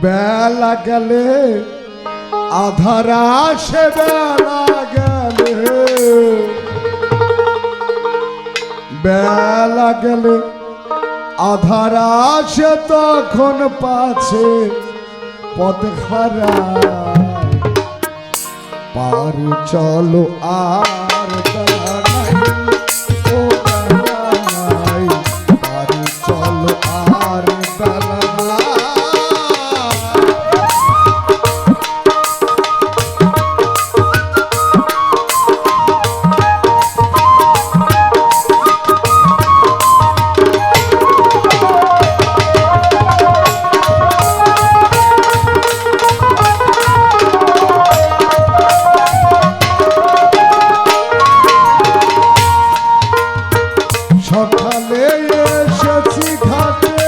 বেলা গেলে আধার আসে, বেলা গেলে, বেলা গেলে আধার আসে, তখন পাছে পথ হারায়। পার চলো আর বেলা নাই, ও বেলা নাই, পার চলো আর বেলা নাই। সকালে এসেছি ঘাটে,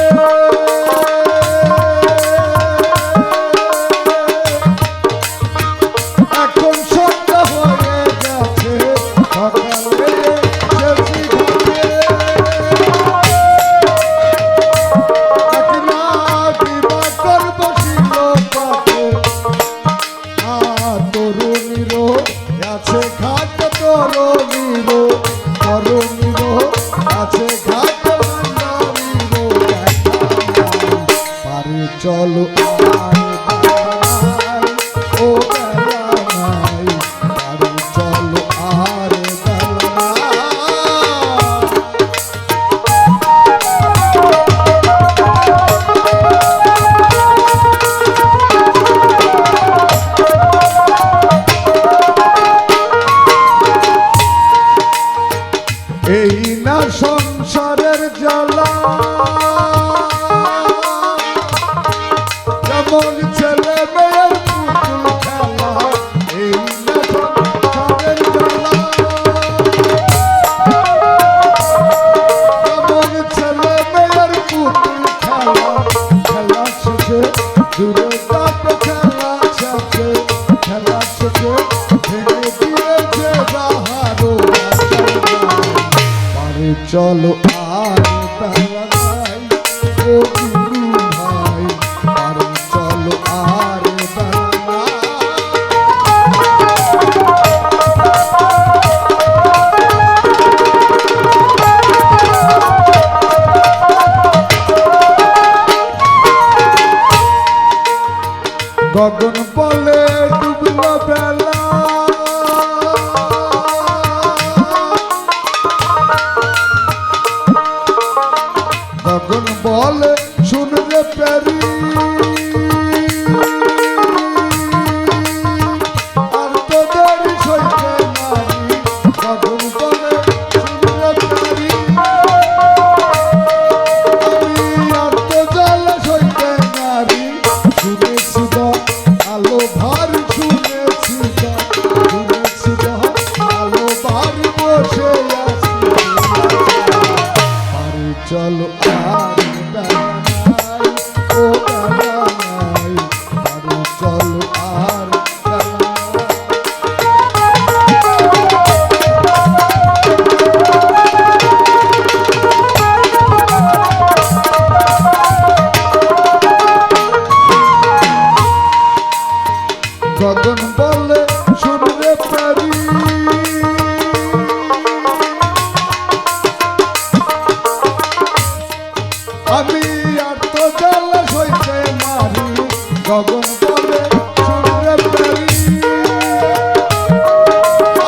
এখন সন্ধ্যা হয়ে গেছে। সকালে এসেছি ঘাটে, একলা দিবাকর বসিল পাটে। তরুণীরও আছে ঘাট, তরুণীরও, তরুণীরও আছে ঘাট, তরুণীরও দেখা নাই। পারে চলো আর বেলা নাই, ও বেলা নাই, পারে চলো আর বেলা নাই। এই না সংসারের জ্বালা, যেমন ছেলে মেয়ের পুতুল খেলা। এই না সংসারের জ্বালা, যেমন ছেলে মেয়ের পুতুল খেলা। খেলা শেষে দূরে যাবে, খেলা শেষে, খেলা শেষে ভেঙে দিয়েছে বাহারও। চলো আর বেলা নাই, ও গুরু ভাই, পারে চলো আর বেলা নাই। গগন বলে ডুবল বেলা, গগন বলে শুনলে প্যারি, আর তো দেরি সইতে নারী। গগন বলে শুনলে প্যারি, আর তো জ্বালা সইতে নারী। শুনেছি তো আলো ভারী, শুনেছি তো, শুনেছি তো আলো ভারী, বসে আছি। পারে চলো আর বেলা নাই, ও বেলা নাই, পারে চলো আর বেলা নাই। গগন বলে শুনলে প্যারি, আমি আর তো জ্বালা সইতে নারী। গগন বলে শুনলে প্যারি,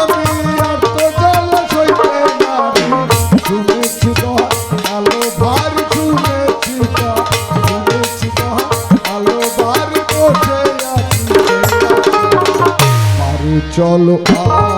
আমি আর তো জ্বালা সইতে নারী। শুনেছি তো আলো ভারী, শুনেছি তো, শুনেছি তো আলো ভারী, বসে আছি। পারে চলো আর